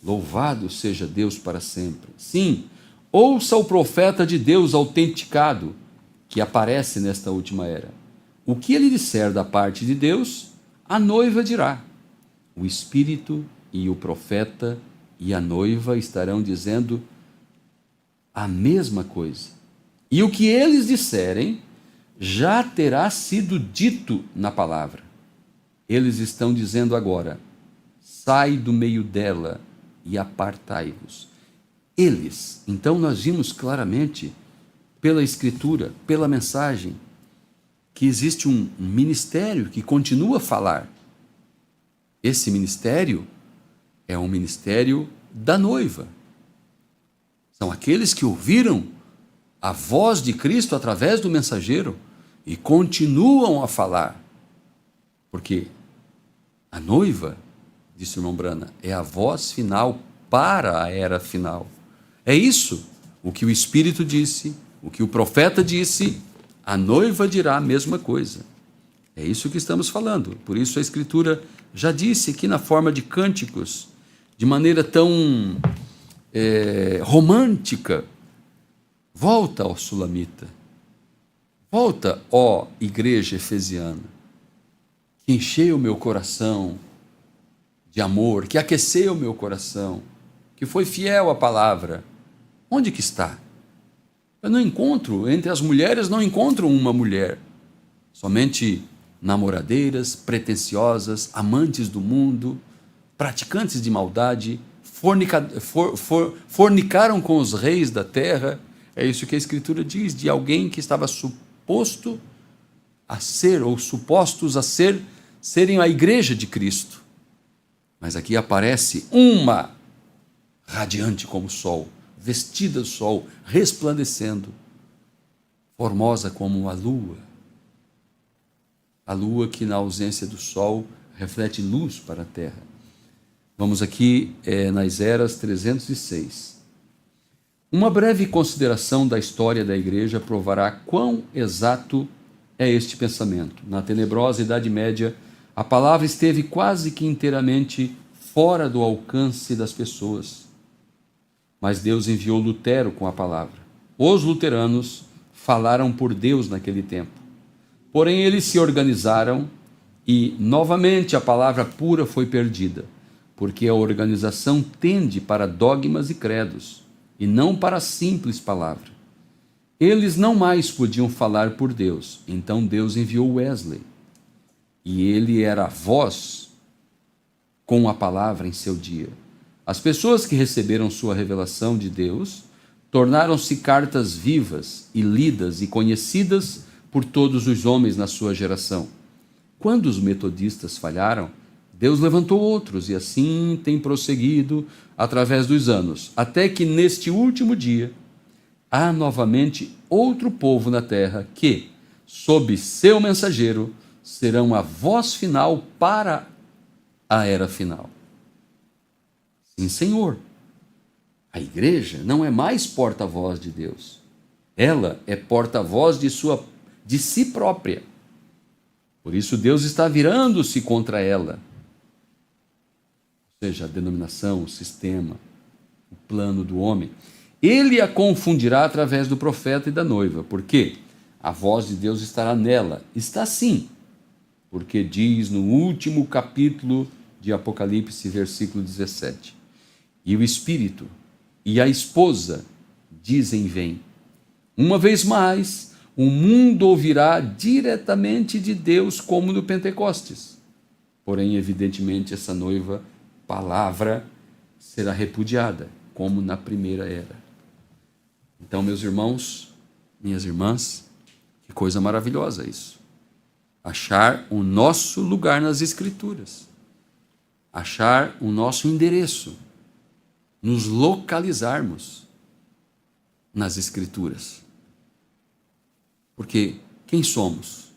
Louvado seja Deus para sempre. Sim, ouça o profeta de Deus autenticado, que aparece nesta última era. O que ele disser da parte de Deus, a noiva dirá. O Espírito e o profeta e a noiva estarão dizendo a mesma coisa. E o que eles disserem já terá sido dito na palavra. Eles estão dizendo agora: sai do meio dela e apartai-vos. Eles, então nós vimos claramente pela Escritura, pela mensagem, que existe um ministério que continua a falar. Esse ministério é um ministério da noiva. São aqueles que ouviram a voz de Cristo através do mensageiro e continuam a falar. Porque a noiva, disse o irmão Brana, é a voz final para a era final. É isso o que o Espírito disse, o que o profeta disse, a noiva dirá a mesma coisa. É isso que estamos falando. Por isso a Escritura já disse aqui na forma de cânticos, de maneira tão romântica: volta, ó Sulamita, volta, ó igreja efesiana, que encheu o meu coração de amor, que aqueceu o meu coração, que foi fiel à palavra. Onde que está? Eu não encontro, entre as mulheres não encontro uma mulher, somente namoradeiras, pretensiosas, amantes do mundo, praticantes de maldade, fornicaram com os reis da terra. É isso que a Escritura diz, de alguém que estava suposto a ser, ou supostos a serem a igreja de Cristo. Mas aqui aparece uma radiante como o sol, vestida do sol, resplandecendo, formosa como a lua que na ausência do sol reflete luz para a terra. Vamos aqui nas eras 306. Uma breve consideração da história da igreja provará quão exato é este pensamento. Na tenebrosa Idade Média, a palavra esteve quase que inteiramente fora do alcance das pessoas. Mas Deus enviou Lutero com a palavra. Os luteranos falaram por Deus naquele tempo. Porém, eles se organizaram e, novamente, a palavra pura foi perdida, porque a organização tende para dogmas e credos, e não para a simples palavra. Eles não mais podiam falar por Deus, então Deus enviou Wesley, e ele era a voz com a palavra em seu dia. As pessoas que receberam sua revelação de Deus tornaram-se cartas vivas e lidas e conhecidas por todos os homens na sua geração. Quando os metodistas falharam, Deus levantou outros, e assim tem prosseguido através dos anos, até que neste último dia há novamente outro povo na terra que, sob seu mensageiro, serão a voz final para a era final. Sim, Senhor, a igreja não é mais porta-voz de Deus. Ela é porta-voz de si própria. Por isso Deus está virando-se contra ela. Ou seja, a denominação, o sistema, o plano do homem. Ele a confundirá através do profeta e da noiva. Por quê? A voz de Deus estará nela. Está sim. Porque diz no último capítulo de Apocalipse, versículo 17. E o Espírito e a esposa dizem: vem. Uma vez mais, o mundo ouvirá diretamente de Deus, como no Pentecostes. Porém, evidentemente, essa palavra será repudiada, como na primeira era. Então, meus irmãos, minhas irmãs, que coisa maravilhosa isso. Achar o nosso lugar nas Escrituras. Achar o nosso endereço. Nos localizarmos nas Escrituras. Porque quem somos?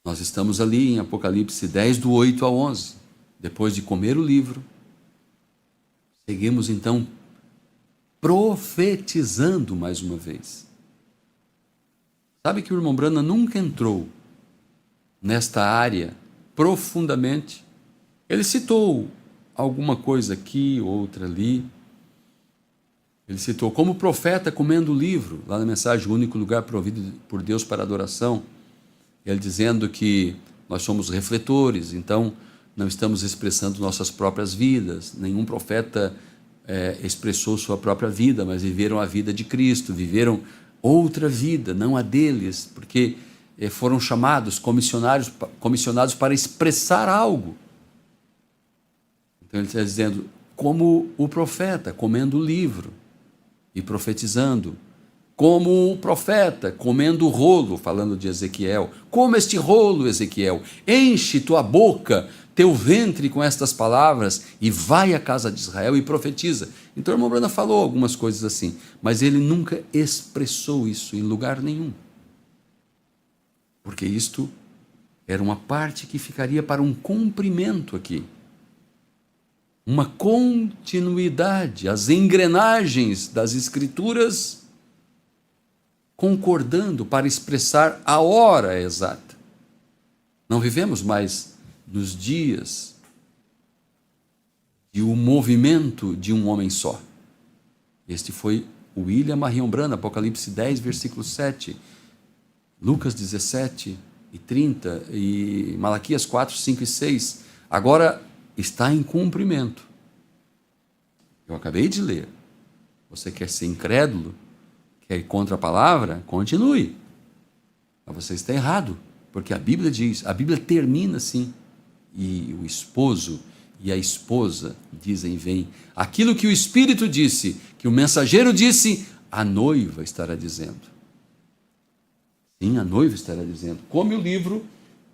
Nós estamos ali em Apocalipse 10, do 8 ao 11. Depois de comer o livro, seguimos então profetizando mais uma vez. Sabe que o irmão Branham nunca entrou nesta área profundamente. Ele citou alguma coisa aqui, outra ali. Ele citou como profeta comendo o livro, lá na mensagem, o único lugar provido por Deus para adoração. Ele dizendo que nós somos refletores, então não estamos expressando nossas próprias vidas. Nenhum profeta expressou sua própria vida, mas viveram a vida de Cristo, viveram outra vida, não a deles, porque foram chamados, comissionados para expressar algo. Então ele está dizendo, como o profeta, comendo o livro e profetizando, como o profeta, comendo o rolo, falando de Ezequiel, como este rolo, Ezequiel, enche tua boca, teu ventre com estas palavras e vai à casa de Israel e profetiza. Então o irmão Branham falou algumas coisas assim, mas ele nunca expressou isso em lugar nenhum. Porque isto era uma parte que ficaria para um cumprimento aqui. Uma continuidade, as engrenagens das Escrituras concordando para expressar a hora exata. Não vivemos mais nos dias de um movimento de um homem só. Este foi o William Marion Branham, Apocalipse 10, versículo 7, Lucas 17 e 30 e Malaquias 4, 5 e 6. Agora está em cumprimento. Eu acabei de ler. Você quer ser incrédulo? Quer ir contra a palavra? Continue. Mas você está errado, porque a Bíblia diz, a Bíblia termina assim, e o esposo e a esposa dizem, vem. Aquilo que o Espírito disse, que o mensageiro disse, a noiva estará dizendo. Sim, a noiva estará dizendo. Come o livro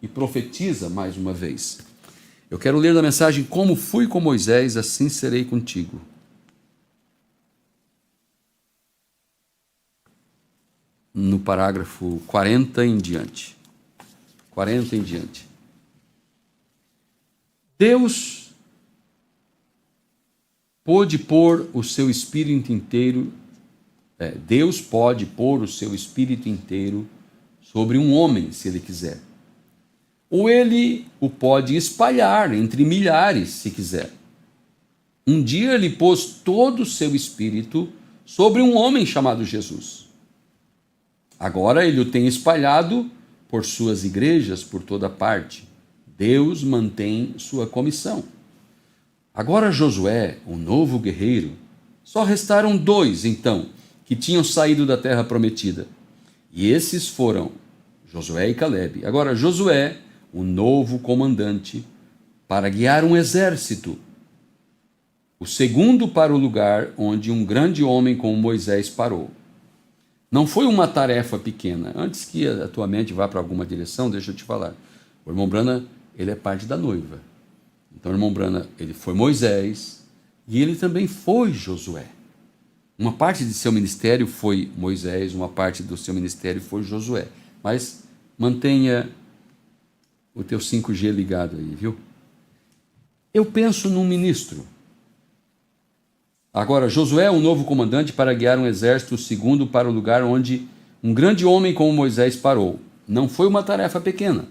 e profetiza mais uma vez. Eu quero ler da mensagem, como fui com Moisés, assim serei contigo. No parágrafo 40 em diante. 40 em diante. Deus pôde pôr o seu espírito inteiro, Deus pode pôr o seu espírito inteiro sobre um homem, se ele quiser. Ou ele o pode espalhar entre milhares, se quiser. Um dia ele pôs todo o seu espírito sobre um homem chamado Jesus. Agora ele o tem espalhado por suas igrejas por toda parte. Deus mantém sua comissão. Agora Josué, o novo guerreiro, só restaram 2, então, que tinham saído da terra prometida. E esses foram Josué e Calebe. Agora Josué, o novo comandante, para guiar um exército. O segundo para o lugar onde um grande homem como Moisés parou. Não foi uma tarefa pequena. Antes que a tua mente vá para alguma direção, deixa eu te falar. O irmão Branham, ele é parte da noiva. Então o irmão Branham, ele foi Moisés e ele também foi Josué. Uma parte de seu ministério foi Moisés, uma parte do seu ministério foi Josué. Mas mantenha o teu 5G ligado aí, viu? Eu penso num ministro. Agora, Josué é um novo comandante para guiar um exército, o segundo para o lugar onde um grande homem como Moisés parou. Não foi uma tarefa pequena.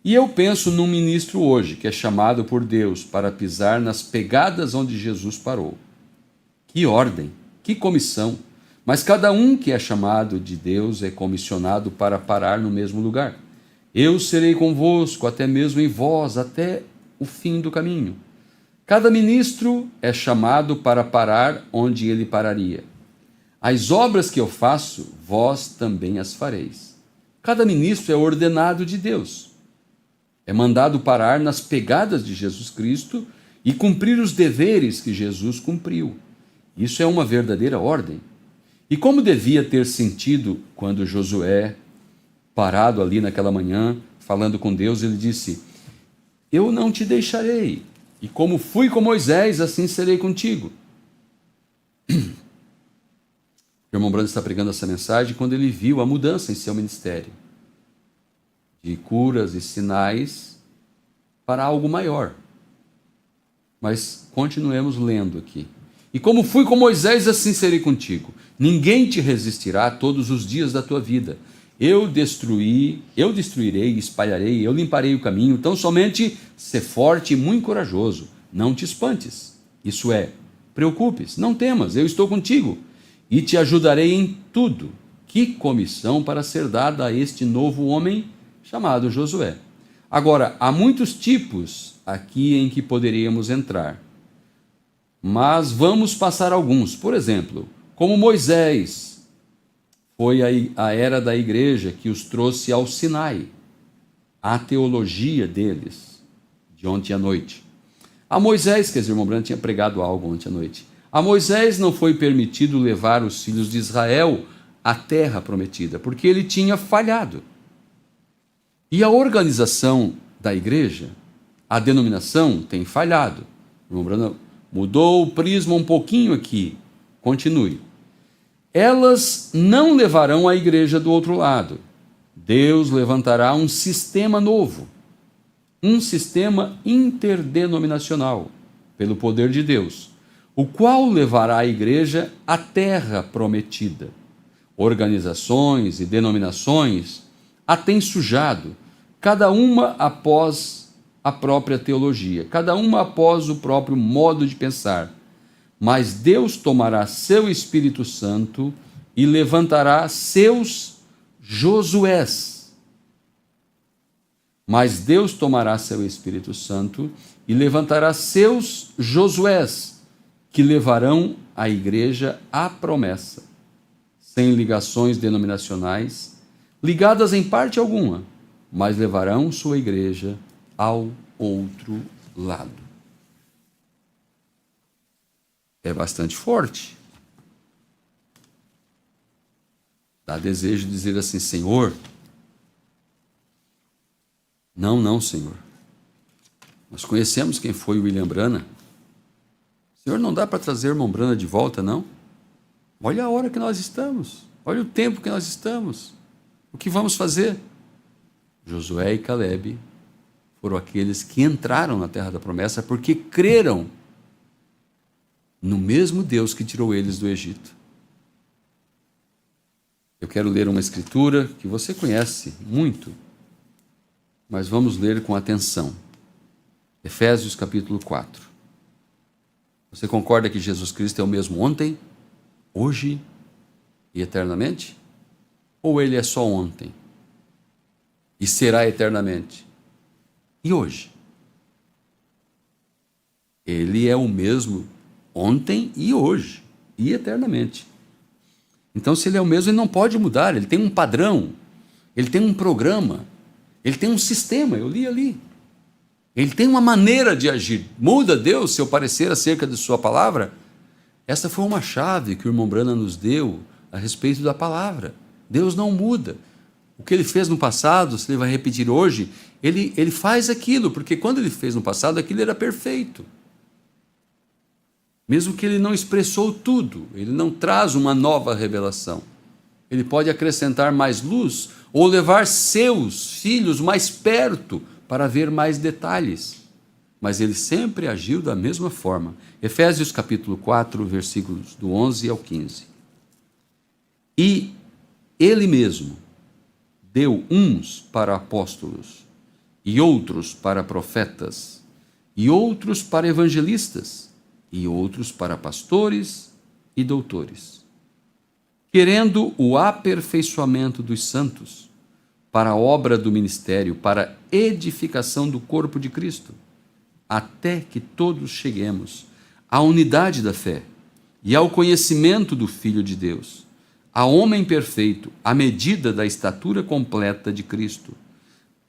E eu penso num ministro hoje, que é chamado por Deus para pisar nas pegadas onde Jesus parou. Que ordem, que comissão! Mas cada um que é chamado de Deus é comissionado para parar no mesmo lugar. Eu serei convosco, até mesmo em vós, até o fim do caminho. Cada ministro é chamado para parar onde ele pararia. As obras que eu faço, vós também as fareis. Cada ministro é ordenado de Deus. É mandado parar nas pegadas de Jesus Cristo e cumprir os deveres que Jesus cumpriu. Isso é uma verdadeira ordem. E como devia ter sentido quando Josué, parado ali naquela manhã, falando com Deus, ele disse: eu não te deixarei, e como fui com Moisés, assim serei contigo. O irmão Brando está pregando essa mensagem quando ele viu a mudança em seu ministério, de curas e sinais para algo maior. Mas continuemos lendo aqui. E como fui com Moisés, assim serei contigo. Ninguém te resistirá todos os dias da tua vida. Eu destruirei, espalharei, eu limparei o caminho. Então somente sê forte e muito corajoso. Não te espantes. Isso é, preocupes, não temas, eu estou contigo e te ajudarei em tudo. Que comissão para ser dada a este novo homem chamado Josué. Agora, há muitos tipos aqui em que poderíamos entrar, mas vamos passar alguns. Por exemplo, como Moisés, foi a era da igreja que os trouxe ao Sinai, a teologia deles, de ontem à noite. A Moisés, quer dizer, o irmão Branco tinha pregado algo ontem à noite. A Moisés não foi permitido levar os filhos de Israel à terra prometida, porque ele tinha falhado. E a organização da igreja, a denominação, tem falhado. O irmão Branco mudou o prisma um pouquinho aqui. Continue. Elas não levarão a igreja do outro lado. Deus levantará um sistema novo, um sistema interdenominacional, pelo poder de Deus, o qual levará a igreja à terra prometida. Organizações e denominações a têm sujado, cada uma após a própria teologia, cada uma após o próprio modo de pensar. Mas Deus tomará seu Espírito Santo e levantará seus Josués. Mas Deus tomará seu Espírito Santo e levantará seus Josués, que levarão a igreja à promessa, sem ligações denominacionais, ligadas em parte alguma, mas levarão sua igreja ao outro lado. É bastante forte. Dá desejo de dizer assim: Senhor, não, Senhor. Nós conhecemos quem foi o William Branham. Senhor, não dá para trazer o irmão Branham de volta, não? Olha a hora que nós estamos. Olha o tempo que nós estamos. O que vamos fazer? Josué e Caleb foram aqueles que entraram na terra da promessa porque creram no mesmo Deus que tirou eles do Egito. Eu quero ler uma escritura que você conhece muito, mas vamos ler com atenção. Efésios capítulo 4. Você concorda que Jesus Cristo é o mesmo ontem, hoje e eternamente? Ou ele é só ontem e será eternamente? E hoje? Ele é o mesmo ontem e hoje e eternamente. Então, se ele é o mesmo, ele não pode mudar. Ele tem um padrão, ele tem um programa, ele tem um sistema. Eu li ali. Ele tem uma maneira de agir. Muda Deus seu parecer acerca de sua palavra? Essa foi uma chave que o irmão Branham nos deu a respeito da palavra. Deus não muda. O que ele fez no passado, se ele vai repetir hoje, ele faz aquilo, porque quando ele fez no passado, aquilo era perfeito. Mesmo que ele não expressou tudo, ele não traz uma nova revelação. Ele pode acrescentar mais luz ou levar seus filhos mais perto para ver mais detalhes. Mas ele sempre agiu da mesma forma. Efésios capítulo 4, versículos do 11 ao 15. E ele mesmo deu uns para apóstolos, e outros para profetas, e outros para evangelistas, e outros para pastores e doutores, querendo o aperfeiçoamento dos santos, para a obra do ministério, para a edificação do corpo de Cristo, até que todos cheguemos à unidade da fé e ao conhecimento do Filho de Deus, a homem perfeito, à medida da estatura completa de Cristo,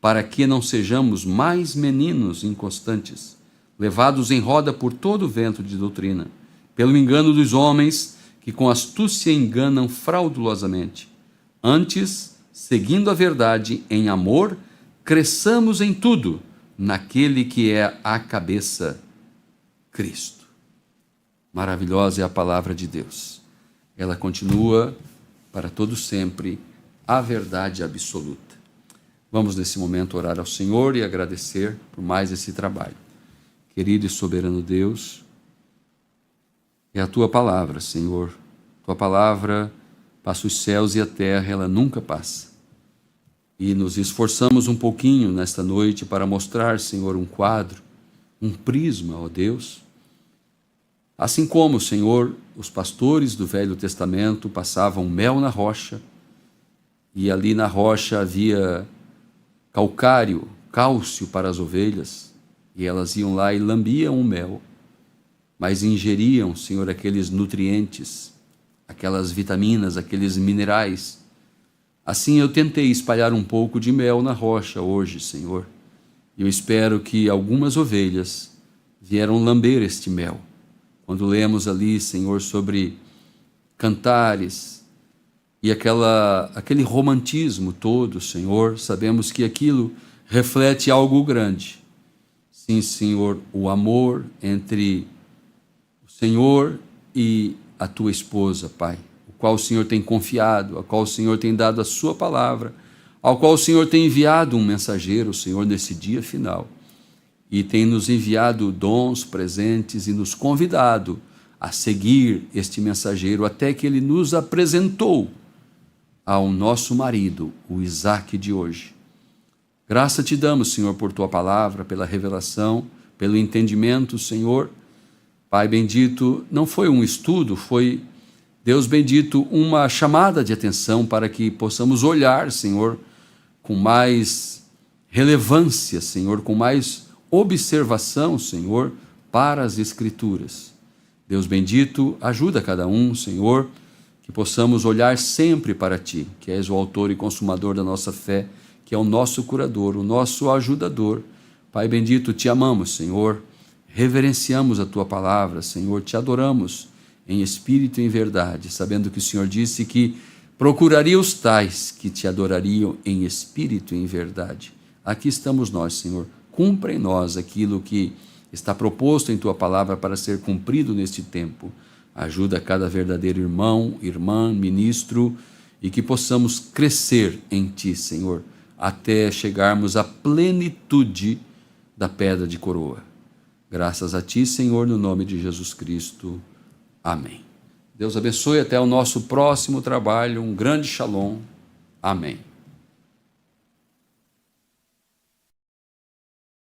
para que não sejamos mais meninos inconstantes, levados em roda por todo o vento de doutrina, pelo engano dos homens que com astúcia enganam fraudulosamente. Antes, seguindo a verdade em amor, cresçamos em tudo naquele que é a cabeça, Cristo. Maravilhosa é a palavra de Deus. Ela continua para todo sempre a verdade absoluta. Vamos nesse momento orar ao Senhor e agradecer por mais esse trabalho. Querido e soberano Deus, é a Tua palavra, Senhor. Tua palavra passa os céus e a terra, ela nunca passa. E nos esforçamos um pouquinho nesta noite para mostrar, Senhor, um quadro, um prisma, ó Deus. Assim como, Senhor, os pastores do Velho Testamento passavam mel na rocha, e ali na rocha havia calcário, cálcio para as ovelhas, e elas iam lá e lambiam o mel, mas ingeriam, Senhor, aqueles nutrientes, aquelas vitaminas, aqueles minerais. Assim eu tentei espalhar um pouco de mel na rocha hoje, Senhor. Eu espero que algumas ovelhas vieram lamber este mel. Quando lemos ali, Senhor, sobre cantares e aquele romantismo todo, Senhor, sabemos que aquilo reflete algo grande. Sim, Senhor, o amor entre o Senhor e a tua esposa, Pai, o qual o Senhor tem confiado, ao qual o Senhor tem dado a sua palavra, ao qual o Senhor tem enviado um mensageiro, Senhor, nesse dia final, e tem nos enviado dons, presentes e nos convidado a seguir este mensageiro até que ele nos apresentou ao nosso marido, o Isaac de hoje. Graça te damos, Senhor, por tua palavra, pela revelação, pelo entendimento, Senhor. Pai bendito, não foi um estudo, foi, Deus bendito, uma chamada de atenção para que possamos olhar, Senhor, com mais relevância, Senhor, com mais observação, Senhor, para as Escrituras. Deus bendito, ajuda cada um, Senhor, que possamos olhar sempre para Ti, que és o autor e consumador da nossa fé, que é o nosso curador, o nosso ajudador. Pai bendito, Te amamos, Senhor, reverenciamos a Tua palavra, Senhor, Te adoramos em espírito e em verdade, sabendo que o Senhor disse que procuraria os tais que Te adorariam em espírito e em verdade. Aqui estamos nós, Senhor, cumpra em nós aquilo que está proposto em Tua palavra para ser cumprido neste tempo. Ajuda cada verdadeiro irmão, irmã, ministro, e que possamos crescer em Ti, Senhor, até chegarmos à plenitude da pedra de coroa. Graças a Ti, Senhor, no nome de Jesus Cristo. Amém. Deus abençoe, até o nosso próximo trabalho. Um grande shalom. Amém.